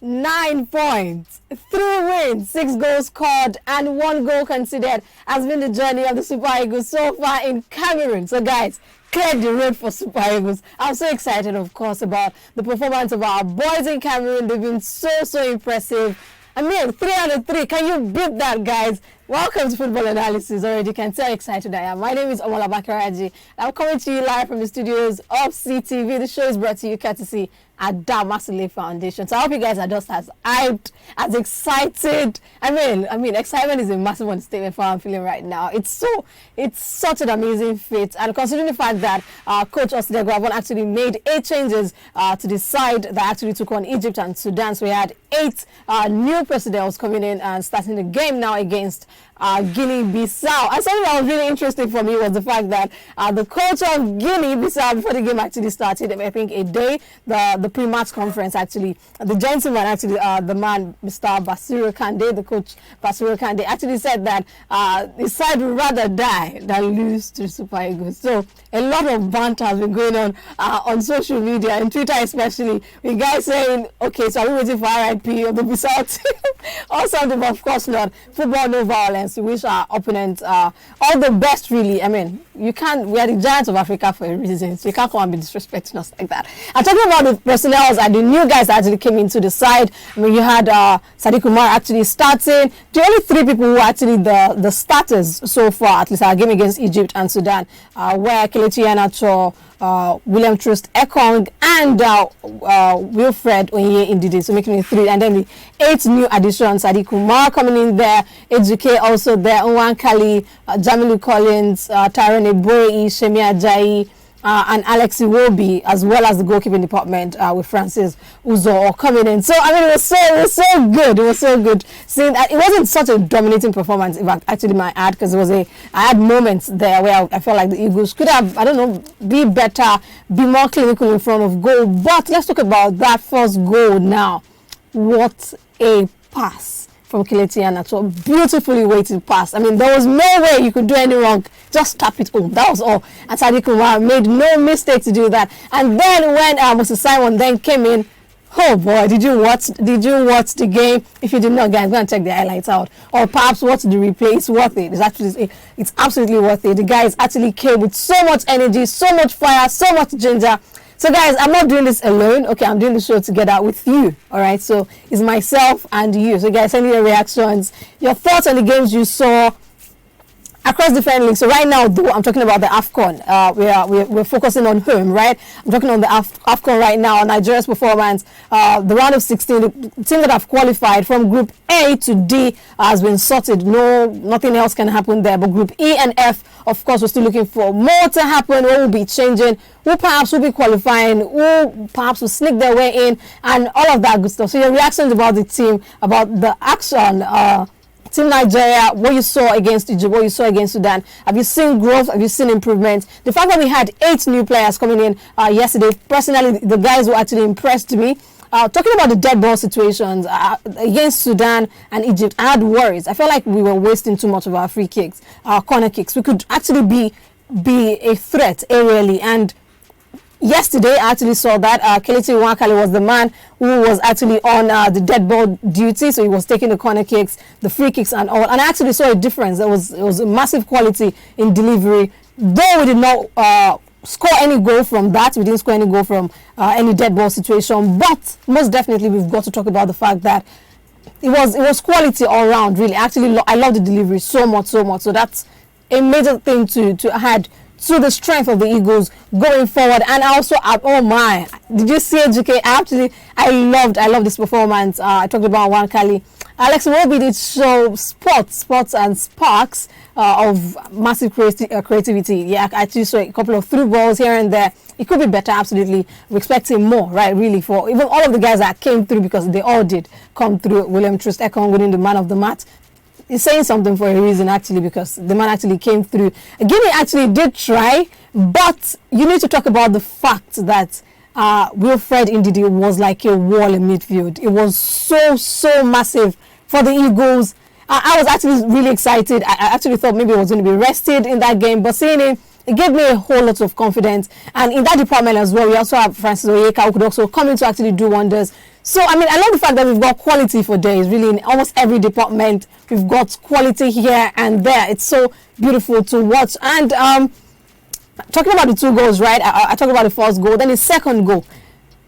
9 points, 3 wins, 6 goals scored, and 1 goal conceded has been the journey of the Super Eagles so far in Cameroon. So, guys, cleared the road for Super Eagles. I'm so excited, of course, about the performance of our boys in Cameroon. They've been so impressive. I mean, 3 out of 3. Can you beat that, guys? Welcome to Football Analysis. Already, you can tell how excited I am. My name is Omola Bakaraji. I'm coming to you live from the studios of CTV. The show is brought to you courtesy at Damasile Foundation. So I hope you guys are just as hyped, as excited. I mean, excitement is a massive understatement for how I'm feeling right now. It's such an amazing feat. And considering the fact that Coach Osdego Avon actually made 8 changes to the side that actually took on Egypt and Sudan. So we had 8 new personnel coming in and starting the game now against Guinea-Bissau. And something that was really interesting for me was the fact that the coach of Guinea-Bissau, before the game actually started, I think a day, the pre-match conference actually, the gentleman actually, the man, Mr. Basiru Kande, the coach Basiru Kande, actually said that his side would rather die than lose to Super Eagles. So a lot of banter has been going on social media, and Twitter especially, with guys saying, okay, so are we waiting for RIP of the Bissau team or something? But of course not. Football, no violence. We wish our opponents all the best, really. I mean, we are the giants of Africa for a reason, so you can't come and be disrespecting us like that. I'm talking about the personnel and the new guys that actually came into the side. I mean, you had Sadiq Umar actually starting. The only 3 people who were actually the starters so far, at least our game against Egypt and Sudan, were Kelechi Iheanacho, William Troost Ekong, and Wilfred Onye Ndidi, so making it 3. And then the 8 new additions: Sadiq Umar coming in there, Ejuke also there, Nwankali, Jamilu Collins, Tyrone Eboyi, Shemi Ajayi, and Alex Iwobi, as well as the goalkeeping department with Francis Uzo coming in. So I mean, it was so good. It was so good seeing that. It wasn't such a dominating performance, if I actually might add, because I had moments there where I felt like the Eagles could have, I don't know, be better, be more clinical in front of goal. But let's talk about that first goal now. What a pass from Kelechi Iheanacho. Beautifully weighted pass. I mean, there was no way you could do any wrong. Just tap it home. That was all. And Sadiq Umar made no mistake to do that. And then when Moses Simon then came in, oh boy, did you watch the game? If you did not, guys, go and check the highlights out. Or perhaps watch the replay. It's worth it. It's absolutely worth it. The guys actually came with so much energy, so much fire, so much ginger. So guys, I'm not doing this alone. Okay, I'm doing the show together with you. All right, so it's myself and you. So guys, send me your reactions, your thoughts on the games you saw across different leagues. So right now, though, I'm talking about the AFCON. We're focusing on home, right? I'm talking on the AFCON right now, Nigeria's performance. The round of 16, the team that have qualified from Group A to D has been sorted. No, nothing else can happen there. But Group E and F, of course, we're still looking for more to happen. What will be changing? Who perhaps will be qualifying? Who perhaps will sneak their way in? And all of that good stuff. So your reactions about the team, about the action, Team Nigeria, what you saw against Egypt, what you saw against Sudan. Have you seen growth? Have you seen improvement? The fact that we had 8 new players coming in yesterday, personally, the guys who actually impressed me. Talking about the dead ball situations against Sudan and Egypt, I had worries. I felt like we were wasting too much of our free kicks, our corner kicks. We could actually be a threat aerially, and yesterday, I actually saw that Kelechi Iheanacho was the man who was actually on the dead ball duty. So he was taking the corner kicks, the free kicks and all. And I actually saw a difference. It was a massive quality in delivery. Though we did not score any goal from that. We didn't score any goal from any dead ball situation. But most definitely, we've got to talk about the fact that it was quality all around, really. Actually, I love the delivery so much. So that's a major thing to add to the strength of the Eagles going forward. And also, oh my, did you see Ejuke? I loved this performance. I talked about Nwankali. Alex Iwobi did show spots and sparks of massive creativity. Yeah, I actually saw a couple of through balls here and there. It could be better, absolutely. We're expecting more, right, really, for even all of the guys that came through, because they all did come through. William Troost Ekong winning the man of the match. He's saying something for a reason, actually, because the man actually came through. Guinea actually did try, but you need to talk about the fact that Wilfred Ndidi was like a wall in midfield. It was so massive for the Eagles. I was actually really excited. I actually thought maybe I was going to be rested in that game, but seeing him, it gave me a whole lot of confidence. And in that department as well, we also have Francis Oyeka, who could also come in to actually do wonders. So, I mean, I love the fact that we've got quality for days, really, in almost every department. We've got quality here and there. It's so beautiful to watch. And talking about the 2 goals, right? I talked about the first goal, then the second goal.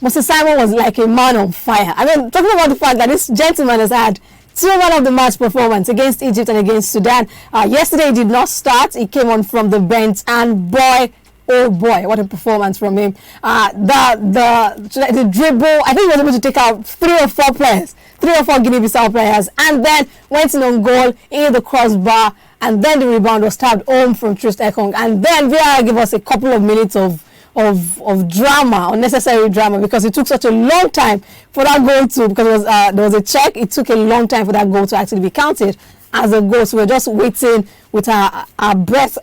Mr. Simon was like a man on fire. I mean, talking about the fact that this gentleman has had 2 man of the match performance against Egypt and against Sudan. Yesterday he did not start. He came on from the bench, and boy, oh boy, what a performance from him. The dribble, I think he was able to take out 3 or 4 players, 3 or 4 Guinea-Bissau players, and then went in on goal, in the crossbar, and then the rebound was tapped home from Trist Ekong, and then VAR gave us a couple of minutes of drama, unnecessary drama, because it took such a long time for that goal to, because it was, there was a check, it took a long time for that goal to actually be counted as a goal. So we're just waiting with our breath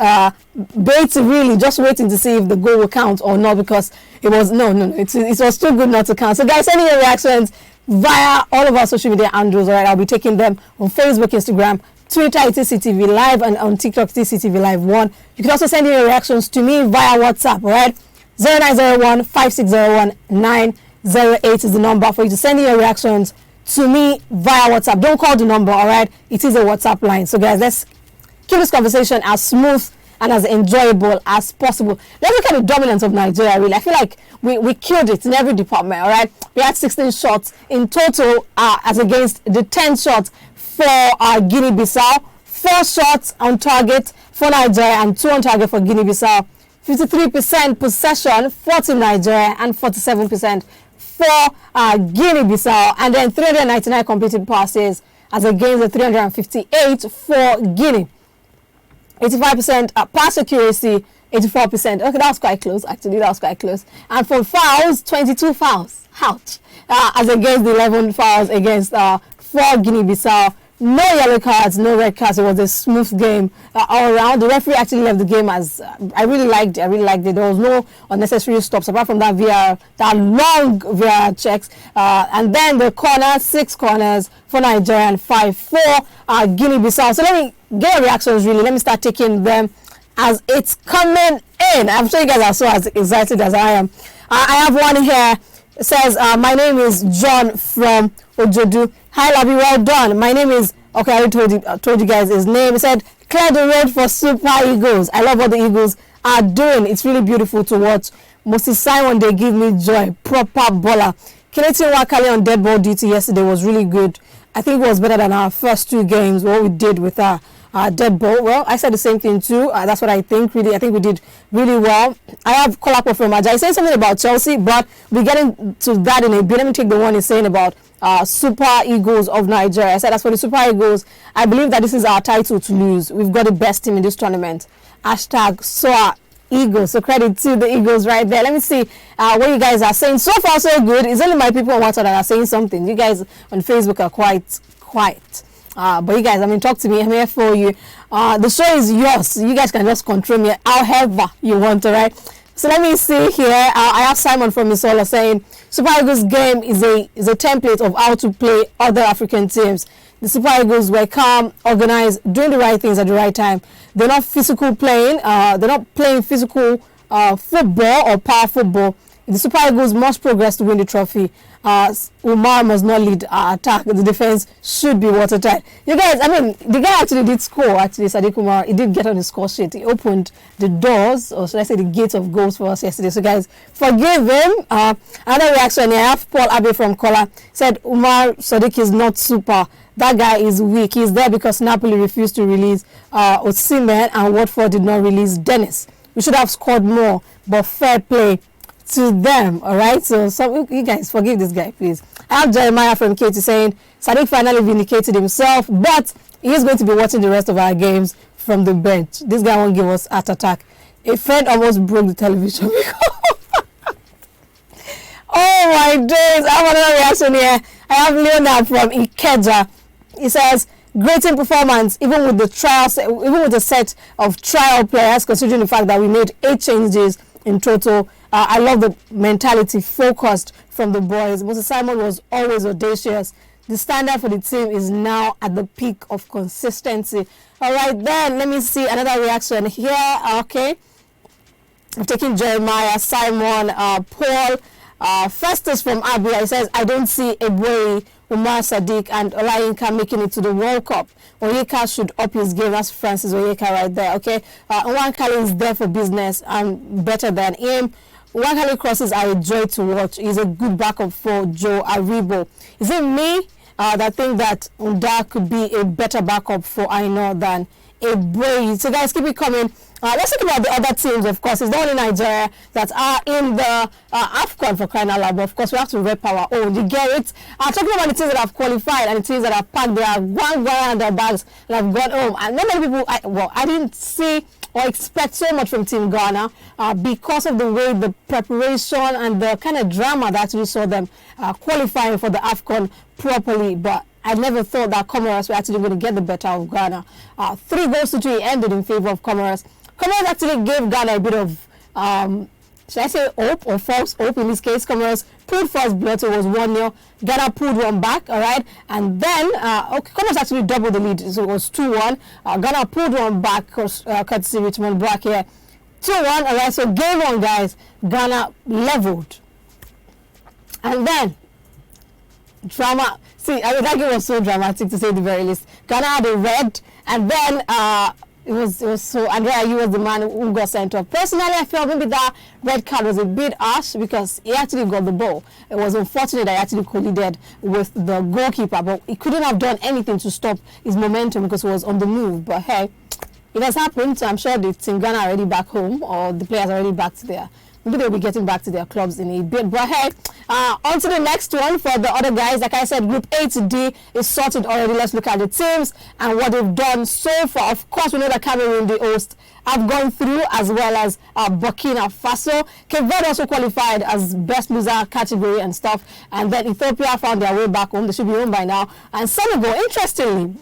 bated, really just waiting to see if the goal will count or not, because it was it was too good not to count. So guys, send your reactions via all of our social media handles. All right, I'll be taking them on Facebook, Instagram, Twitter, it's CTV Live, and on TikTok, it's CTV Live 1. You can also send your reactions to me via WhatsApp. All right, 0901-5601-908 is the number for you to send your reactions to me via WhatsApp. Don't call the number, all right? It is a WhatsApp line. So guys, let's keep this conversation as smooth and as enjoyable as possible. Let's look at the dominance of Nigeria, really. I feel like we killed it in every department, all right? We had 16 shots in total as against the 10 shots for Guinea-Bissau. 4 shots on target for Nigeria and 2 on target for Guinea-Bissau. 53% possession for Team Nigeria and 47% for Guinea-Bissau, and then 399 completed passes as against the 358 for Guinea. 85% pass accuracy, 84%. Okay, that was quite close, actually. That was quite close. And for fouls, 22 fouls. Ouch. As against the 11 fouls against for Guinea-Bissau. No yellow cards, no red cards. It was a smooth game all around. The referee actually left the game as I really liked it. There was no unnecessary stops apart from that VR, that long VR checks. And then the corner, 6 corners for Nigeria and 5 for Guinea-Bissau. So let me get your reactions, really. Let me start taking them as it's coming in. I'm sure you guys are so as excited as I am. I have one here. It says, my name is John from Ojodu. Hi, Labi, well done. My name is, okay, I already told you guys his name. He said, clear the road for Super Eagles. I love what the Eagles are doing. It's really beautiful to watch. Moses Simon, they give me joy. Proper baller. Kelechi Wakale on dead ball duty yesterday was really good. I think it was better than our first 2 games, what we did with our dead ball. Well, I said the same thing too. That's what I think. Really, I think we did really well. I have Kolapo from Aja. He's saying something about Chelsea, but we're getting to that in a bit. Let me take the one he's saying about Super Eagles of Nigeria. I said, as for the Super Eagles, I believe that this is our title to lose. We've got the best team in this tournament. Hashtag SOA Eagles. So credit to the Eagles right there. Let me see what you guys are saying. So far, so good. It's only my people on WhatsApp that are saying something. You guys on Facebook are quite quiet. But you guys, I mean, talk to me. I'm here for you. The show is yours. You guys can just control me however you want, all right? So let me see here. I have Simon from Misola saying, Super Eagles game is a template of how to play other African teams. The Super Eagles were calm, organized, doing the right things at the right time. They're not physical playing. They're not playing physical football or power football. The Super Eagles must progress to win the trophy. Umar must not lead attack. The defense should be watertight. You guys, I mean, the guy actually did score. Actually, Sadiq Umar, he did get on the score sheet. He opened the doors, or should I say the gates of goals for us yesterday. So guys, forgive him. Another reaction here. I have Paul Abe from Kola. Said Umar Sadiq is not super. That guy is weak. He's there because Napoli refused to release Osimhen and Watford did not release Dennis. We should have scored more, but fair play to them. All right, so you guys forgive this guy, please. I have Jeremiah from Katie saying Sadiq finally vindicated himself, but he is going to be watching the rest of our games from the bench. This guy won't give us heart attack. A friend almost broke the television. Oh my days! I have another reaction here. I have Leonard from Ikeja. He says, great team performance, even with the set of trial players, considering the fact that we made 8 changes in total. I love the mentality focused from the boys. Moses Simon was always audacious. The standard for the team is now at the peak of consistency. All right, then let me see another reaction here. Okay, I'm taking Jeremiah, Simon, Paul, Festus from Abia, he says, I don't see Eboué, Umar Sadiq and Olayinka making it to the World Cup. Onyeka should up his game. That's Francis Onyeka right there, okay? Nwankali is there for business and better than him. Nwankali crosses are a joy to watch. He's a good backup for Joe Aribo. Is it me that think that Unda could be a better backup for Aino than Eboué? So guys, keep it coming. Let's talk about the other teams, of course. It's not only Nigeria that are in the AFCON for crying out loud, but of course we have to rep our own. You get it? Talking about the teams that have qualified and the teams that have packed their one in their bags and have gone home. And not many people, I didn't see or expect so much from Team Ghana because of the way the preparation and the kind of drama that we saw them qualifying for the AFCON properly. But I never thought that Comoros were actually going to get the better of Ghana. 3-3 ended in favor of Comoros. Comoros actually gave Ghana a bit of, should I say hope or false hope in this case. Comoros pulled first blood, so it was 1-0. Ghana pulled one back, all right? And then, Comoros actually doubled the lead, so it was 2-1. Ghana pulled one back, courtesy Richmond Black here. 2-1, all right? So game on, guys. Ghana leveled. And then, drama. See, I mean, that game was so dramatic, to say the very least. Ghana had a red, and then it was so, Andrea, you was the man who got sent off. Personally, I felt maybe that red card was a bit harsh because he actually got the ball. It was unfortunate that he actually collided with the goalkeeper, but he couldn't have done anything to stop his momentum because he was on the move. But hey, it has happened, so I'm sure the team Ghana are already back home, or the players are already back to their, maybe they'll be getting back to their clubs in a bit. But hey, on to the next one for the other guys. Like I said, Group A to D is sorted already. Let's look at the teams and what they've done so far. Of course, we know that Cameroon, the host, have gone through, as well as Burkina Faso. Cape Verde also qualified as best loser category and stuff. And then Ethiopia found their way back home. They should be home by now. And Senegal, interestingly,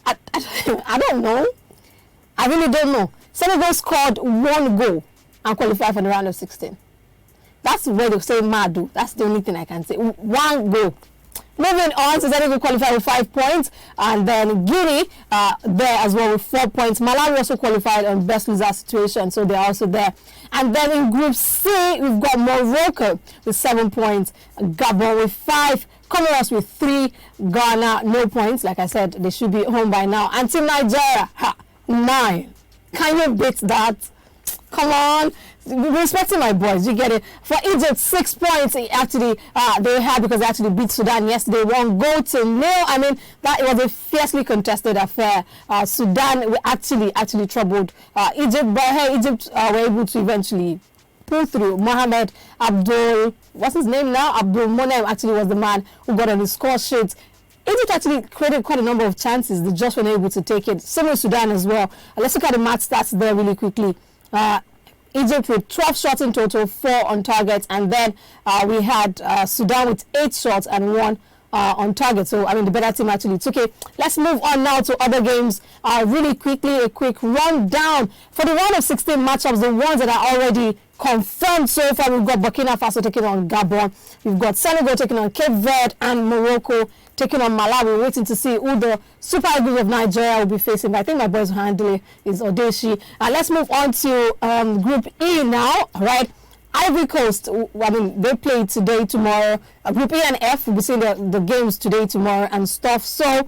I don't know. I really don't know. Senegal scored 1 goal and qualified for the round of 16. That's where they say Madu. That's the only thing I can say. 1 goal. Moving on, so Senegal qualified with 5 points, and then Guinea there as well with 4 points. Malawi also qualified on best loser situation, so they're also there. And then in Group C, we've got Morocco with 7 points, Gabon with 5, Comoros with 3, Ghana no points. Like I said, they should be home by now. And Team Nigeria, 9. Can you beat that? Come on. Respecting my boys, you get it. For Egypt, 6 points actually they had because they actually beat Sudan yesterday. 1-0. I mean, that it was a fiercely contested affair. Sudan actually troubled Egypt, but hey, Egypt were able to eventually pull through. Mohamed Abdul, what's his name now? Abdul Monem actually was the man who got on the score sheet. Egypt actually created quite a number of chances. They just weren't able to take it. Same with Sudan as well. Let's look at the match stats there really quickly. Egypt with 12 shots in total, 4 on target, and then we had Sudan with 8 shots and 1 on target. So, I mean, the better team actually took it. Let's move on now to other games really quickly. A quick rundown for the round of 16 matchups, the ones that are already confirmed so far. We've got Burkina Faso taking on Gabon. We've got Senegal taking on Cape Verde, and Morocco taking on Malawi. We're waiting to see who the Super Eagles of Nigeria will be facing. But I think my boys will handle it. Is Odeshi. Let's move on to Group E now. All right. Ivory Coast, I mean, they play today, tomorrow. Group E and F, we'll be seeing the games today, tomorrow, and stuff. So,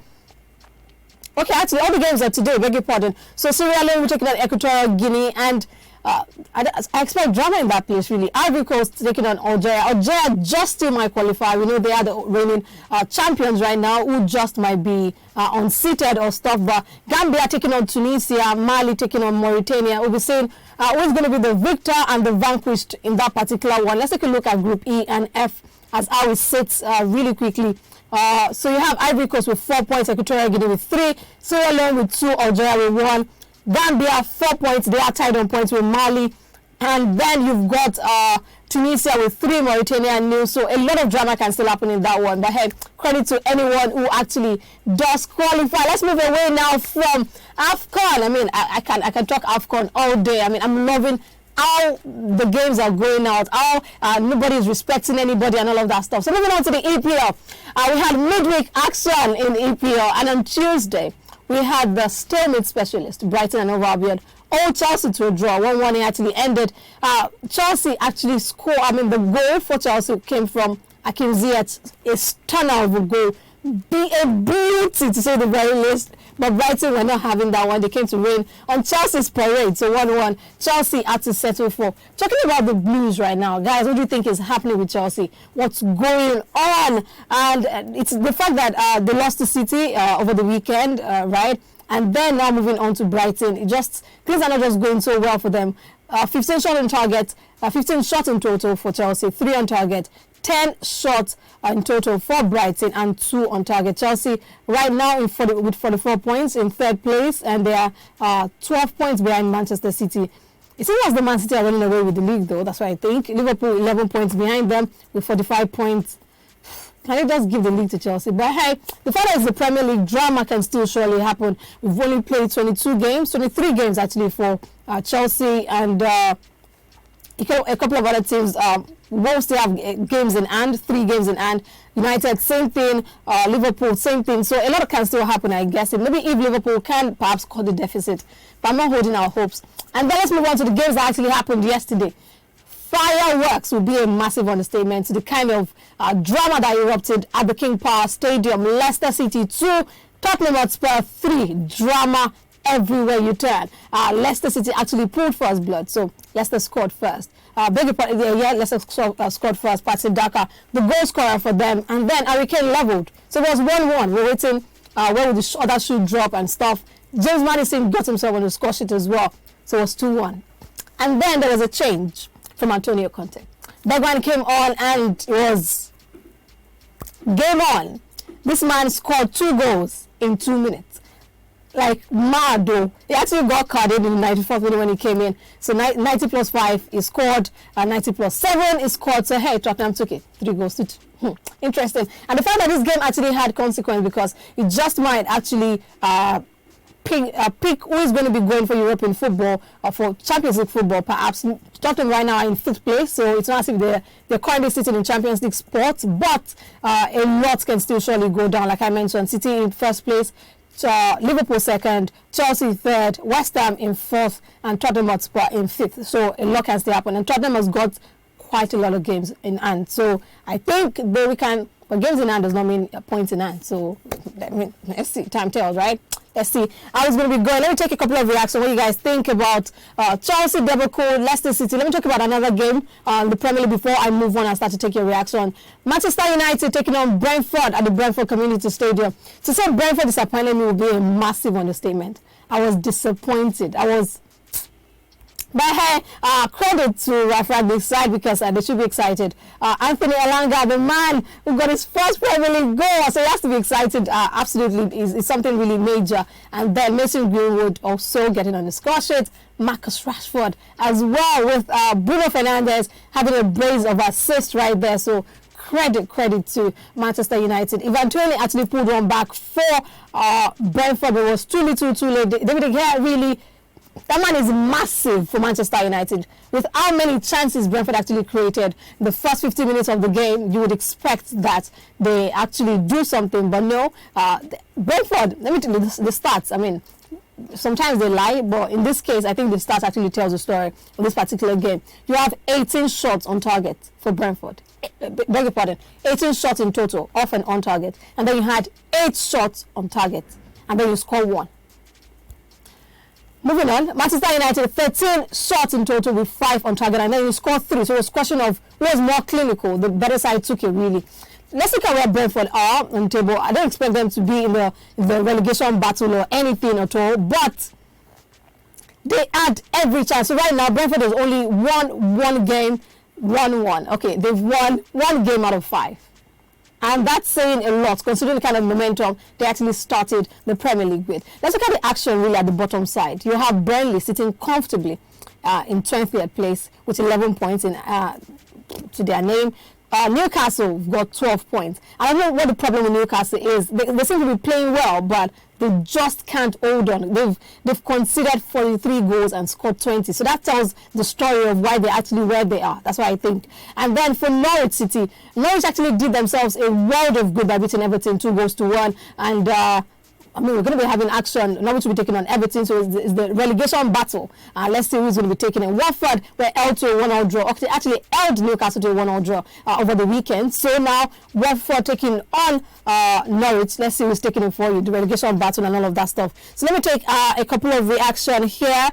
okay, actually, all the games are today, beg your pardon. So, Sierra Leone, we're taking on Equatorial Guinea, and I expect drama in that place, really. Ivory Coast taking on Algeria. Algeria just still might qualify. We know they are the reigning champions right now, who just might be unseated or stuff. But Gambia taking on Tunisia, Mali taking on Mauritania. We'll be seeing who's going to be the victor and the vanquished in that particular one. Let's take a look at Group E and F as how it sits really quickly. So you have Ivory Coast with 4 points, Equatorial Guinea with 3, Sierra Leone with 2, Algeria with 1. Gambia 4 points, they are tied on points with Mali, and then you've got Tunisia with 3, Mauritania 0. So a lot of drama can still happen in that one. But hey, credit to anyone who actually does qualify. Let's move away now from AFCON. I mean, I can talk AFCON all day. I mean, I'm loving how the games are going out, how nobody is respecting anybody and all of that stuff. So moving on to the EPL. We had midweek action in EPL, and on Tuesday we had the stalemate specialist, Brighton and Hove Albion, Old Chelsea to a draw. 1-1 it actually ended. Chelsea actually scored. I mean, the goal for Chelsea came from Hakim Ziyech, a stunner of a goal. Be a beauty to say the very least. But Brighton were not having that one. They came to rain on Chelsea's parade. So 1-1. Chelsea had to settle for. Talking about the Blues right now, guys, what do you think is happening with Chelsea? What's going on? And it's the fact that they lost to City over the weekend, right? And then now moving on to Brighton. Things are not just going so well for them. 15 shots on target, 15 shots in total for Chelsea, 3 on target. 10 shots in total for Brighton and 2 on target. Chelsea right now with 44 points in third place, and they are 12 points behind Manchester City. It seems like the Man City are running away with the league though, that's what I think. Liverpool 11 points behind them with 45 points. Can you just give the league to Chelsea? But hey, the fact that it's the Premier League, drama can still surely happen. We've only played 23 games actually for Chelsea, and a couple of other teams will still have games in hand, 3 games in hand. United, same thing. Liverpool, same thing. So a lot can still happen, I guess. And maybe if Liverpool can perhaps cut the deficit. But I'm not holding our hopes. And then let's move on to the games that actually happened yesterday. Fireworks will be a massive understatement to the kind of drama that erupted at the King Power Stadium. Leicester City 2, Tottenham Hotspur 3. Drama everywhere you turn. Leicester City actually pulled first blood, so Leicester scored first. Leicester scored first. Patson Daka, the goal scorer for them, and then Harry Kane leveled. So it was 1-1. We're waiting where would the other shoe drop and stuff. James Maddison got himself on the score sheet as well, so it was 2-1. And then there was a change from Antonio Conte. Bergwijn came on and it was game on. This man scored 2 goals in 2 minutes. Like mad though. He actually got carded in the 94th minute when he came in. So 90 plus 5 he scored, 90 plus 7 he scored. So hey, Tottenham took it. 3 goals to 2. Interesting. And the fact that this game actually had consequence because it just might actually pick who is going to be going for European football or for Champions League football. Perhaps Tottenham right now are in 5th place, so it's not as if they're currently sitting in Champions League spots, but a lot can still surely go down. Like I mentioned, City in 1st place, Liverpool 2nd, Chelsea 3rd, West Ham in 4th, and Tottenham Hotspur in 5th. So a lot can still happen, and Tottenham has got quite a lot of games in hand. So I think we can. But games in hand does not mean points in hand. So let's see. Time tells, right? Let's see how it's going to be going. Let me take a couple of reactions. What you guys think about Chelsea, Liverpool, Leicester City. Let me talk about another game on the Premier League before I move on and start to take your reaction. Manchester United taking on Brentford at the Brentford Community Stadium. To say Brentford disappointed me would be a massive understatement. I was disappointed. But hey, credit to Rangnick's side because they should be excited. Anthony Elanga, the man who got his first Premier League goal, so he has to be excited. Absolutely, it's something really major. And then Mason Greenwood also getting on the score sheet. Marcus Rashford as well, with Bruno Fernandes having a brace of assists right there. So credit to Manchester United. Ivan Toney actually pulled one back for Brentford, but it was too little, too late. David De Gea really. That man is massive for Manchester United. With how many chances Brentford actually created the first 15 minutes of the game, you would expect that they actually do something. But no, Brentford, let me tell you the stats. I mean, sometimes they lie, but in this case, I think the stats actually tells the story of this particular game. You have 18 shots on target for Brentford. Beg your pardon, 18 shots in total, off and on target. And then you had 8 shots on target. And then you score 1. Moving on, Manchester United 13 shots in total with 5 on target, and then you scored 3. So it was a question of who was more clinical. The better side took it really. Let's look at where Brentford are on the table. I don't expect them to be in the relegation battle or anything at all, but they had every chance. So right now, Brentford has only won one game, 1-1. Okay, they've won 1 game out of 5. And that's saying a lot, considering the kind of momentum they actually started the Premier League with. Let's look at the action really at the bottom side. You have Burnley sitting comfortably in 20th place with 11 points to their name. Newcastle got 12 points. I don't know what the problem with Newcastle is. They seem to be playing well, but they just can't hold on. They've conceded 43 goals and scored 20. So that tells the story of why they're actually where they are. That's what I think. And then for Norwich City, Norwich actually did themselves a world of good by beating Everton 2-1. And I mean, we're going to be having action, not which will be taking on Everton, so it's the relegation battle. Let's see who's going to be taking it. Watford were held to a 1-1 draw. Actually held Newcastle to a 1-1 draw over the weekend. So now Watford taking on Norwich. Let's see who's taking it for you, the relegation battle and all of that stuff. So let me take a couple of reaction here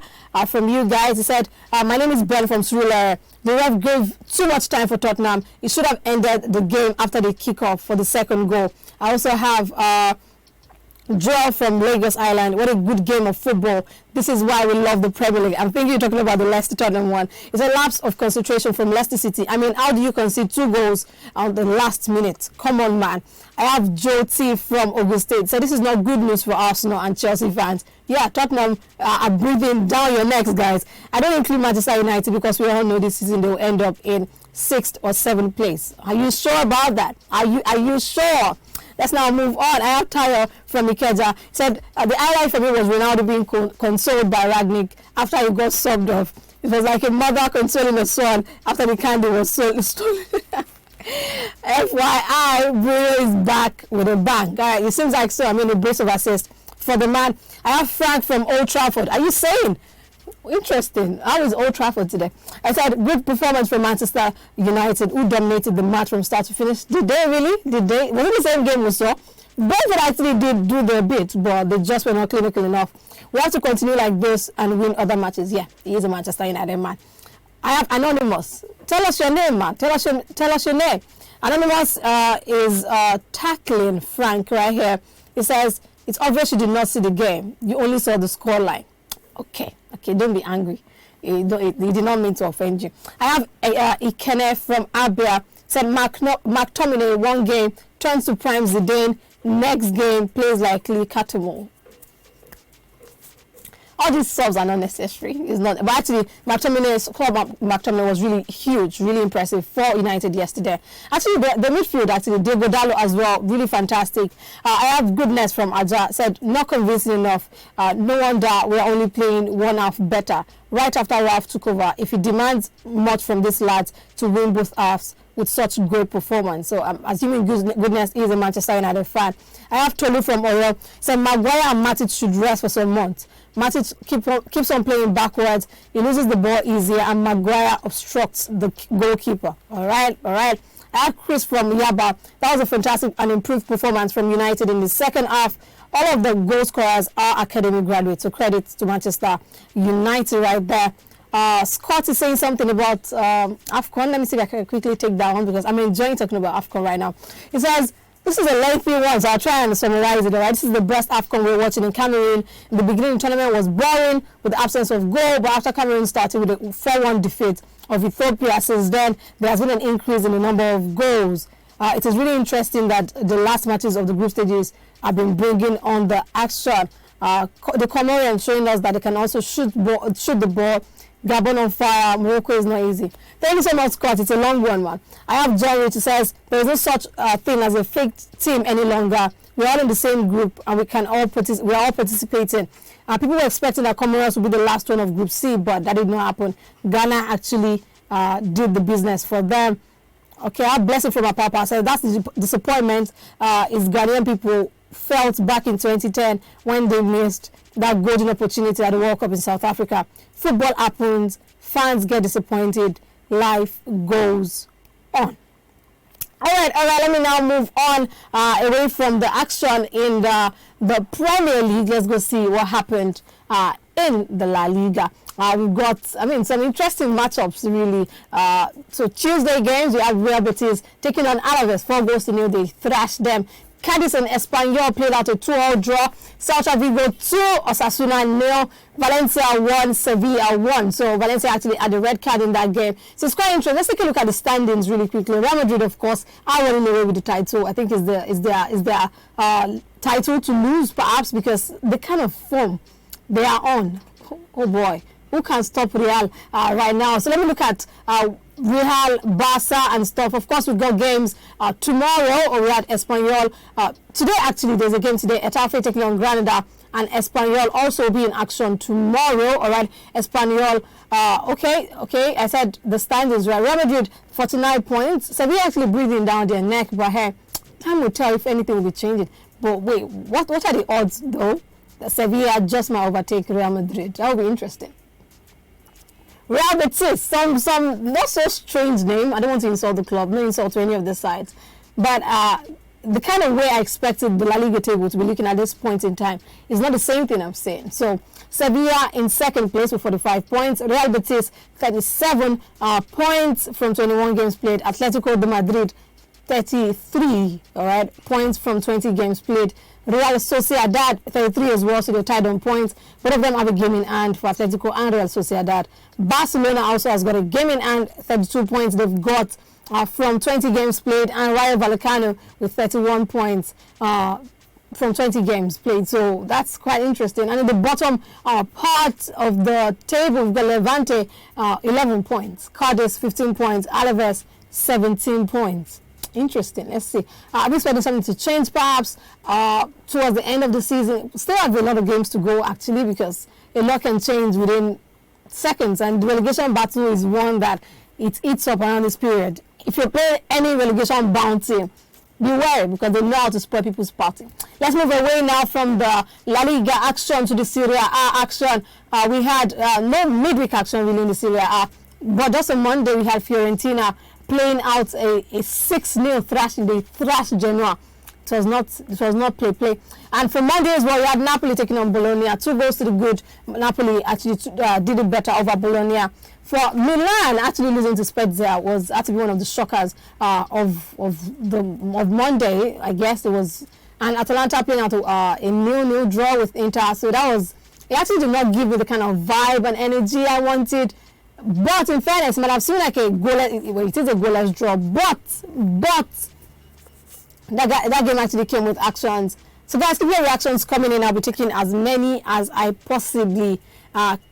from you guys. He said, my name is Ben from Surulere. The ref gave too much time for Tottenham. It should have ended the game after the kickoff for the second goal. I also have Joel from Lagos Island. What a good game of football. This is why we love the Premier League. I'm thinking you're talking about the Leicester Tottenham one. It's a lapse of concentration from Leicester City. I mean, how do you concede 2 goals on the last minute? Come on, man. I have Joe T from Ogun State. So this is not good news for Arsenal and Chelsea fans. Yeah, Tottenham are breathing down your necks, guys. I don't include Manchester United because we all know this season they will end up in 6th or 7th place. Are you sure about that? Are you sure? Let's now move on. I have Tayo from Ikeja. Said the highlight for me was Ronaldo being consoled by Ragnick after he got subbed off. It was like a mother consoling a son after the candy was stolen. FYI, Bruno is back with a bang. It seems like so. I mean, a brace of assist for the man. I have Frank from Old Trafford. Are you saying? Interesting. How is Old Trafford today? I said good performance from Manchester United, who dominated the match from start to finish. Did they really? Did they? Was it the same game we saw? Brentford actually did do their bit, but they just were not clinical enough. We have to continue like this and win other matches. Yeah, he is a Manchester United man. I have Anonymous. Tell us your name, man. Tell us your name. Anonymous is tackling Frank right here. He says, it's obvious you did not see the game. You only saw the scoreline. Okay, don't be angry. He did not mean to offend you. I have Ikene from Abia. Said McTominay, one game, turns to Prime Zidane. Next game, plays like Lee Cattermole. All these subs are not necessary. It's not. But actually, McTominay was really huge, really impressive for United yesterday. Actually, the midfield, actually, Diego Dallo as well, really fantastic. I have Goodness from Aja. Said, not convincing enough. No wonder we're only playing one half better. Right after Ralph took over, if he demands much from these lads to win both halves with such great performance. So I'm assuming Goodness is a Manchester United fan. I have Tolu from Oyo. Said, Maguire and Matic should rest for some months. Matic keeps on playing backwards. He loses the ball easier, and Maguire obstructs the goalkeeper. All right. I have Chris from Yaba. That was a fantastic and improved performance from United in the second half. All of the goal scorers are academy graduates, so credit to Manchester United right there. Scott is saying something about AFCON. Let me see if I can quickly take that one because I'm enjoying talking about AFCON right now. He says, this is a lengthy one, so I'll try and summarize it. All right, this is the best AFCON we're watching in Cameroon. In the beginning, the tournament was boring with the absence of goal, but after Cameroon started with a 4-1 defeat of Ethiopia, since then, there has been an increase in the number of goals. It is really interesting that the last matches of the group stages have been bringing on the action. The Comorians showing us that they can also shoot the ball. Gabon on fire. Morocco is not easy. Thank you so much, Scott. It's a long one, man. I have John Rich who says there is no such thing as a fake team any longer. We're all in the same group and we're all participating. People were expecting that Comoros would be the last one of Group C, but that did not happen. Ghana actually did the business for them. Okay, I have Blessing from my papa. So that's the disappointment is Ghanaian people felt back in 2010 when they missed that golden opportunity at the World Cup in South Africa. Football happens, fans get disappointed, life goes on. All right, let me now move on away from the action in the Premier League. Let's go see what happened in the La Liga. We've got, some interesting matchups, really. So Tuesday games, we have Real Betis taking on Alaves, 4-0. They thrashed them. Cadiz and Espanyol played out a 2-2 draw. Celta Vigo 2, Osasuna 0. Valencia 1, Sevilla 1. So Valencia actually had a red card in that game. So it's quite interesting. Let's take a look at the standings really quickly. Real Madrid, of course, are running away with the title. I think is their title to lose, perhaps, because the kind of form they are on. Oh boy, who can stop Real right now? So let me look at Real, Barca and stuff. Of course, we've got games tomorrow, or we're at Espanyol. Today, actually, there's a game today. Etafe taking on Granada, and Espanyol also be in action tomorrow. All right, Espanyol. Okay. I said the standings right. Real Madrid 49 points. Sevilla actually breathing down their neck, but hey, time will tell if anything will be changing. But wait, what are the odds though that Sevilla just might overtake Real Madrid? That would be interesting. Real Betis, some not so strange name. I don't want to insult the club, no insult to any of the sides, but the kind of way I expected the La Liga table to be looking at this point in time is not the same thing I'm saying. So Sevilla in second place with 45 points, Real Betis 37 points from 21 games played, Atletico de Madrid 33 points from 20 games played, Real Sociedad 33 as well, so they're tied on points. Both of them have a game in hand for Atletico and Real Sociedad. Barcelona also has got a game in hand, 32 points they've got from 20 games played, and Rayo Vallecano with 31 points from 20 games played. So that's quite interesting. And in the bottom part of the table, we've got Levante 11 points, Cadiz 15 points, Alaves 17 points. Interesting. Let's see. I'm expecting something to change perhaps towards the end of the season. Still have a lot of games to go actually, because a lot can change within seconds, and the relegation battle is one that it eats up around this period. If you play any relegation bound team, beware, because they know how to spoil people's party. Let's move away now from the La Liga action to the Serie A action. We had no midweek action really in the Serie A, but just on Monday we had Fiorentina playing out a 6-0 thrashing. They thrashed Genoa. It was not play. And for Monday as well, we had Napoli taking on Bologna. 2 goals to the good. Napoli actually did it better over Bologna. For Milan, actually losing to Spezia was actually one of the shockers of Monday. I guess it was. And Atalanta playing out a 0-0 draw with Inter. So it actually did not give me the kind of vibe and energy I wanted. But in fairness, it might have seemed like it is a goalless draw. But that game actually came with actions. So guys, keep your reactions coming in. I'll be taking as many as I possibly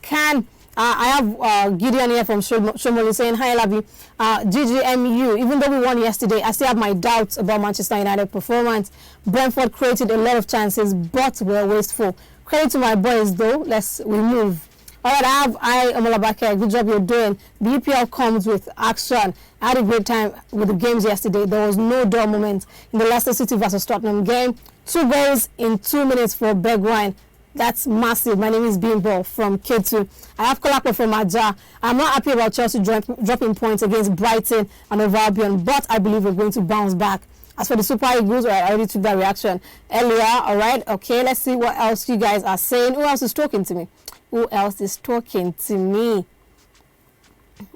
can. I have Gideon here from Shomoli saying, hi Lavi, GGMU, even though we won yesterday, I still have my doubts about Manchester United performance. Brentford created a lot of chances, but were wasteful. Credit to my boys though. We move. All right, I am Olabake. Good job you're doing. The EPL comes with action. I had a great time with the games yesterday. There was no dull moment in the Leicester City versus Tottenham game. 2 goals in 2 minutes for Bergwijn. That's massive. My name is Bimbo from K2. I have Kolapo from Aja. I'm not happy about Chelsea dropping points against Brighton and Hove Albion, but I believe we're going to bounce back. As for the Super Eagles, I already took that reaction earlier. All right, okay, let's see what else you guys are saying. Who else is talking to me?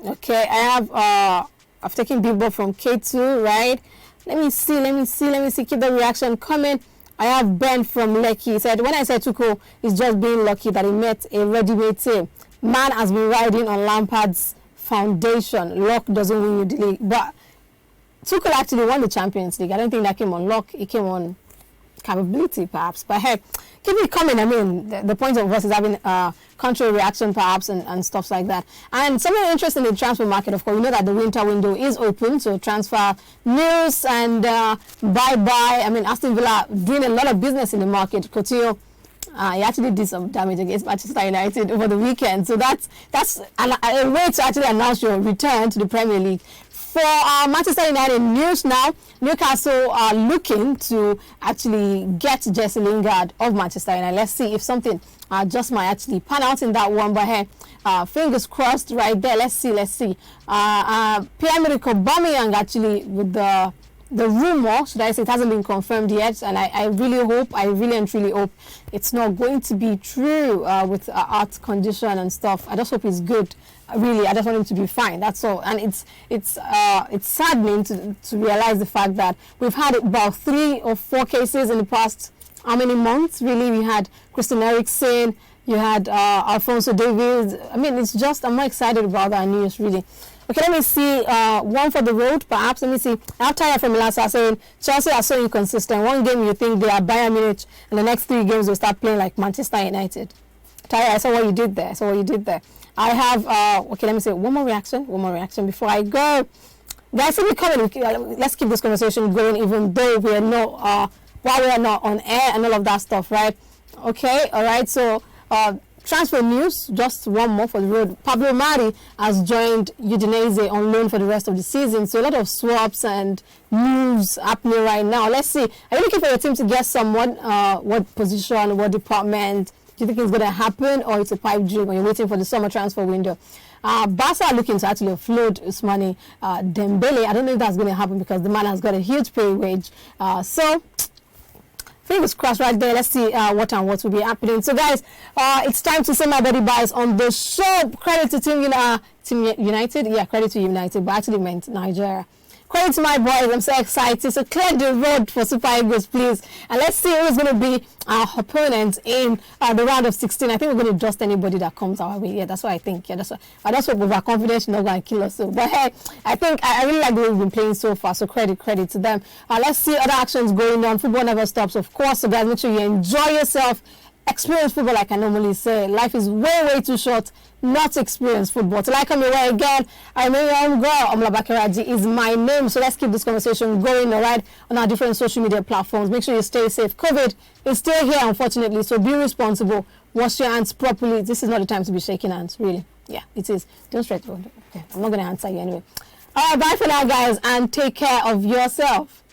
Okay, I've taken Bimbo from K2, right? Let me see. Keep the reaction coming. I have Ben from Lekki. He said, when I said Tuchel is just being lucky that he met a ready-made team. Man has been riding on Lampard's foundation. Luck doesn't win you the league. But Tuchel actually won the Champions League. I don't think that came on luck. It came on capability, perhaps. But hey, keep it coming. I mean, the point of us is having contrary reaction, perhaps, and stuff like that. And something interesting in the transfer market, of course, we know that the winter window is open, so transfer news and bye-bye. I mean, Aston Villa doing a lot of business in the market. Coutinho, he actually did some damage against Manchester United over the weekend. So that's a way to actually announce your return to the Premier League. For Manchester United news now, Newcastle are looking to actually get Jesse Lingard of Manchester United. Let's see if something just might actually pan out in that one. But hey, fingers crossed right there. Let's see. Pierre-Emerick Aubameyang actually with the rumor, should I say, it hasn't been confirmed yet, and I really and truly hope it's not going to be true with heart condition and stuff. I just hope it's good. Really, I just want him to be fine. That's all. And it's saddening to realize the fact that we've had about 3 or 4 cases in the past how many months? Really, we had Christian Eriksen, you had Alphonso Davies. I mean, it's just, I'm not excited about that news, really. Okay, let me see. One for the road, perhaps. Let me see. I have Tyra from Milan saying Chelsea are so inconsistent. One game you think they are Bayern Munich, and the next 3 games they start playing like Manchester United. Tyra, I saw what you did there. I have, okay, let me say one more reaction before I go. Guys, if we coming, let's keep this conversation going, even though we are not, while we are not on air and all of that stuff, right? Okay, all right. So Transfer news, just one more for the road. Pablo Mari has joined Udinese on loan for the rest of the season. So a lot of swaps and moves happening right now. Let's see. Are you looking for your team to get someone? What position, what department? Do you think it's going to happen, or it's a pipe dream, or you're waiting for the summer transfer window? Barca are looking to actually offload Ousmane Dembele. I don't know if that's going to happen because the man has got a huge pay wage. So fingers crossed right there. Let's see what will be happening. So guys, it's time to say my body buys on the show. Credit to Team United. Yeah, credit to United, but actually meant Nigeria. Credit to my boys. I'm so excited. So clear the road for Super Eagles, please. And let's see who's going to be our opponent in the round of 16. I think we're going to dust anybody that comes our way. Yeah, that's what I think. Yeah, that's what. I just hope overconfidence not going to kill us. So, but hey, I think I really like the way we've been playing so far. So credit to them. Let's see other actions going on. Football never stops, of course. So guys, make sure you enjoy yourself. Experience football, like I normally say. Life is way too short not to experience football. Till I come your way again, I'm your own girl. Omla Bakaraji is my name. So let's keep this conversation going, all right, on our different social media platforms. Make sure you stay safe. COVID is still here, unfortunately, so be responsible. Wash your hands properly. This is not the time to be shaking hands, really. Yeah, it is. Don't stress. Okay, I'm not going to answer you anyway. All right, bye for now, guys, and take care of yourself.